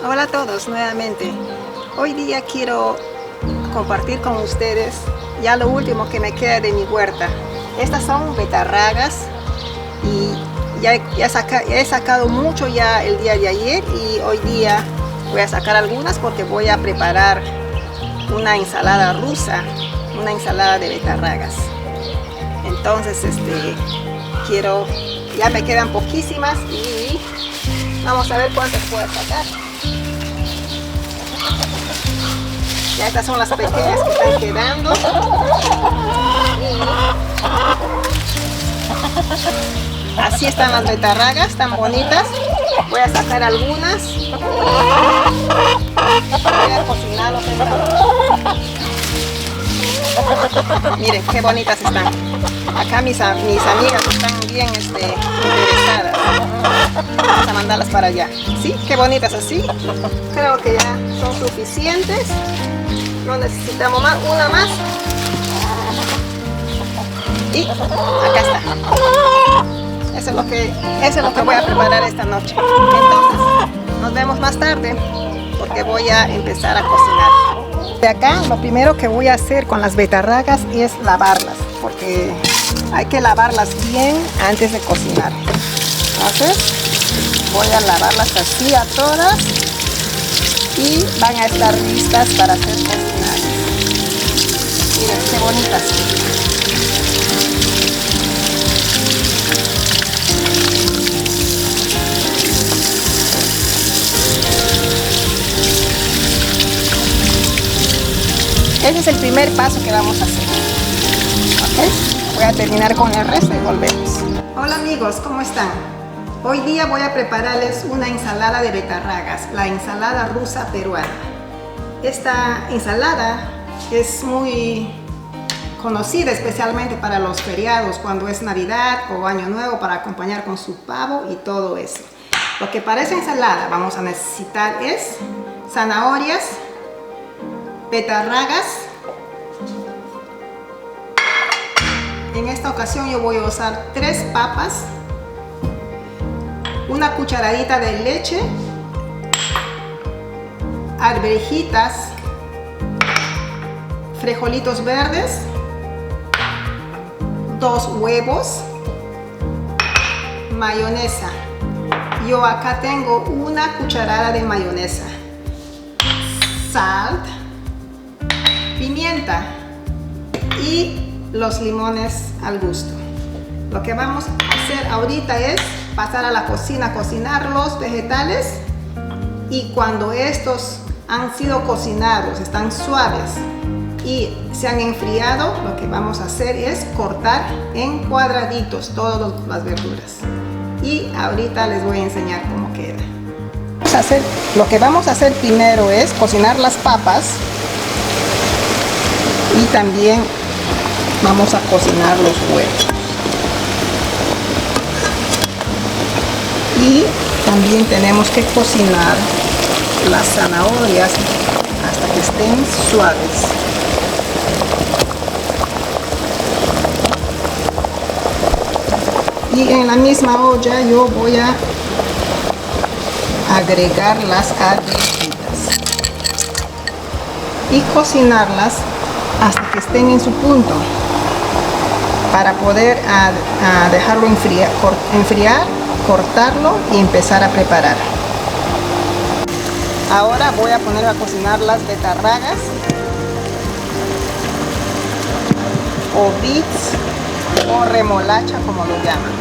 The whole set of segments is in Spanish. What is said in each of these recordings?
Hola a todos nuevamente. Hoy día quiero compartir con ustedes ya lo último que me queda de mi huerta. Estas son betarragas y he sacado mucho ya el día de ayer y hoy día voy a sacar algunas porque voy a preparar una ensalada rusa, una ensalada de betarragas. Entonces ya me quedan poquísimas y vamos a ver cuántas puedo sacar. Ya estas son las pequeñas que están quedando. Así están las betarragas, tan bonitas. Voy a sacar algunas. Voy a cocinarlos. Miren qué bonitas están. Acá mis amigas están bien interesadas. Vamos a mandarlas para allá. ¿Sí? Qué bonitas así. Creo que ya son suficientes. No necesitamos más, una más. Y acá está. Eso es lo que voy a preparar esta noche. Entonces, nos vemos más tarde porque voy a empezar a cocinar. De acá, lo primero que voy a hacer con las betarragas es lavarlas, porque hay que lavarlas bien antes de cocinar. Entonces, voy a lavarlas así a todas y van a estar listas para ser cocinadas. Miren qué bonitas. Ese es el primer paso que vamos a hacer. ¿Ok? Voy a terminar con el resto y volvemos. Hola amigos, ¿cómo están? Hoy día voy a prepararles una ensalada de betarragas, la ensalada rusa peruana. Esta ensalada es muy conocida especialmente para los feriados, cuando es Navidad o Año Nuevo, para acompañar con su pavo y todo eso. Lo que para esa ensalada vamos a necesitar es zanahorias, betarragas. En esta ocasión yo voy a usar 3 papas, una cucharadita de leche, arvejitas, frijolitos verdes, 2 huevos, mayonesa. Yo acá tengo una cucharada de mayonesa, sal, pimienta y los limones al gusto. Lo que vamos a hacer ahorita es pasar a la cocina a cocinar los vegetales, y cuando estos han sido cocinados, están suaves y se han enfriado, lo que vamos a hacer es cortar en cuadraditos todas las verduras, y ahorita les voy a enseñar cómo queda. Lo que vamos a hacer primero es cocinar las papas y también vamos a cocinar los huevos, y también tenemos que cocinar las zanahorias hasta que estén suaves. Y en la misma olla yo voy a agregar las arvejitas y cocinarlas hasta que estén en su punto, para poder dejarlo enfriar, cortarlo y empezar a preparar. Ahora voy a poner a cocinar las betarragas o beets o remolacha, como lo llaman,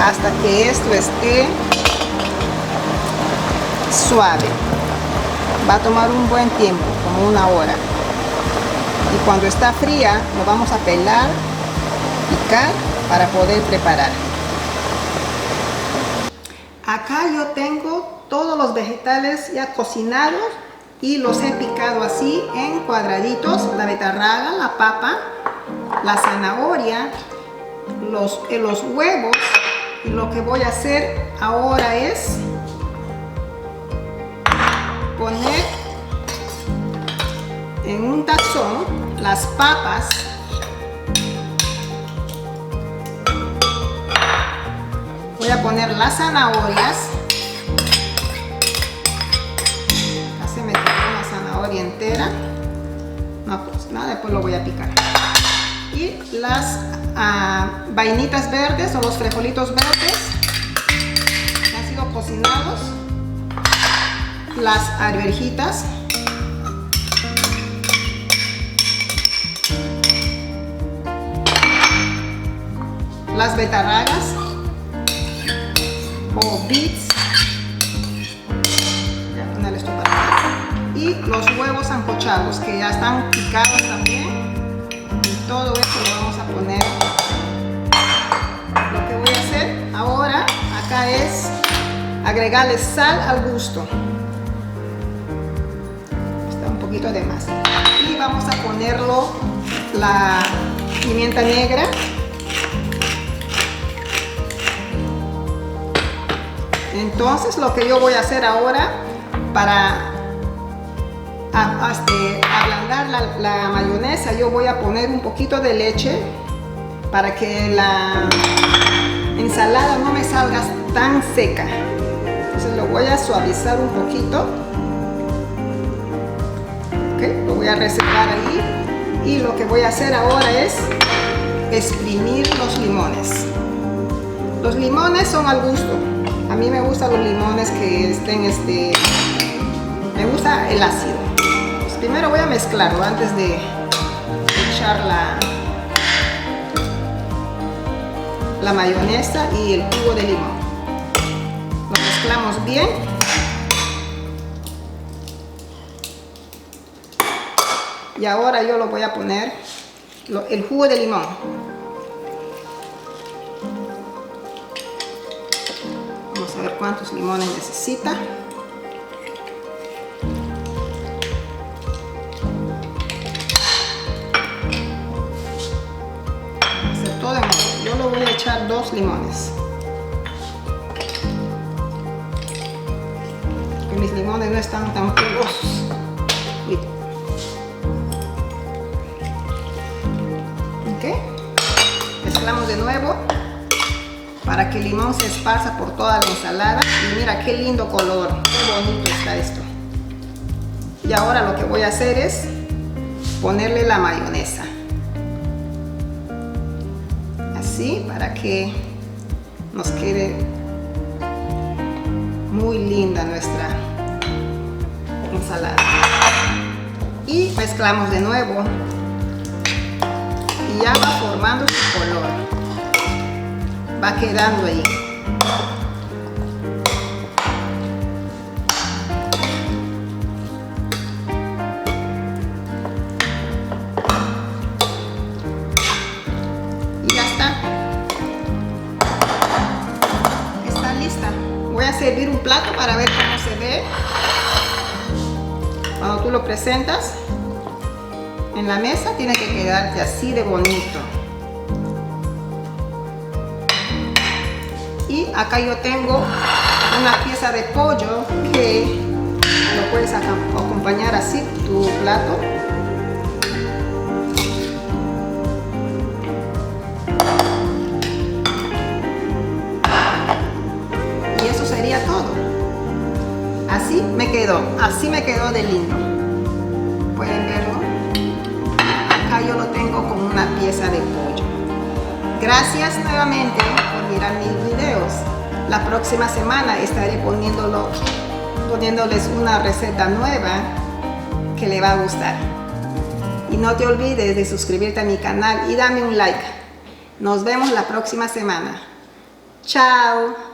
hasta que esto esté suave. Va a tomar un buen tiempo, como 1 hora. Y cuando está fría, lo vamos a pelar, picar para poder preparar. Acá yo tengo todos los vegetales ya cocinados y los he picado así en cuadraditos: la betarraga, la papa, la zanahoria, los huevos. Y lo que voy a hacer ahora es poner en un tazón las papas, voy a poner las zanahorias madera. No, pues nada, después lo voy a picar. Y las vainitas verdes o los frijolitos verdes que han sido cocinados. Las arvejitas. Las betarragas o beets. Voy a poner esto para acá. Y los huevos sancochados que ya están picados también. Y todo esto lo vamos a poner. Lo que voy a hacer ahora acá es agregarle sal al gusto. Está un poquito de más. Y vamos a ponerlo la pimienta negra. Entonces lo que yo voy a hacer ahora para ablandar la mayonesa, yo voy a poner un poquito de leche para que la ensalada no me salga tan seca. Entonces lo voy a suavizar un poquito. Okay, lo voy a reservar ahí y lo que voy a hacer ahora es exprimir los limones. Los limones son al gusto. A mí me gustan los limones que estén, me gusta el ácido. Pues primero voy a mezclarlo antes de echar la mayonesa y el jugo de limón. Lo mezclamos bien. Y ahora yo lo voy a poner el jugo de limón. A ver cuántos limones necesita. Hacer todo de nuevo. Yo lo voy a echar 2 limones. Porque mis limones no están tan jugosos. Ok. Mezclamos de nuevo para que el limón se esparza por toda la ensalada. Y mira qué lindo color, qué bonito está esto. Y ahora lo que voy a hacer es ponerle la mayonesa. Así, para que nos quede muy linda nuestra ensalada. Y mezclamos de nuevo. Y ya va formando su color. Va quedando ahí. Y ya está. Está lista. Voy a servir un plato para ver cómo se ve cuando tú lo presentas en la mesa. Tiene que quedarte así de bonito. Y acá yo tengo una pieza de pollo que lo puedes acompañar así tu plato. Y eso sería todo. Así me quedó de lindo. ¿Pueden verlo? Acá yo lo tengo con una pieza de pollo. Gracias nuevamente por mirar mis videos. La próxima semana estaré poniéndoles una receta nueva que le va a gustar. Y no te olvides de suscribirte a mi canal y dame un like. Nos vemos la próxima semana. Chao.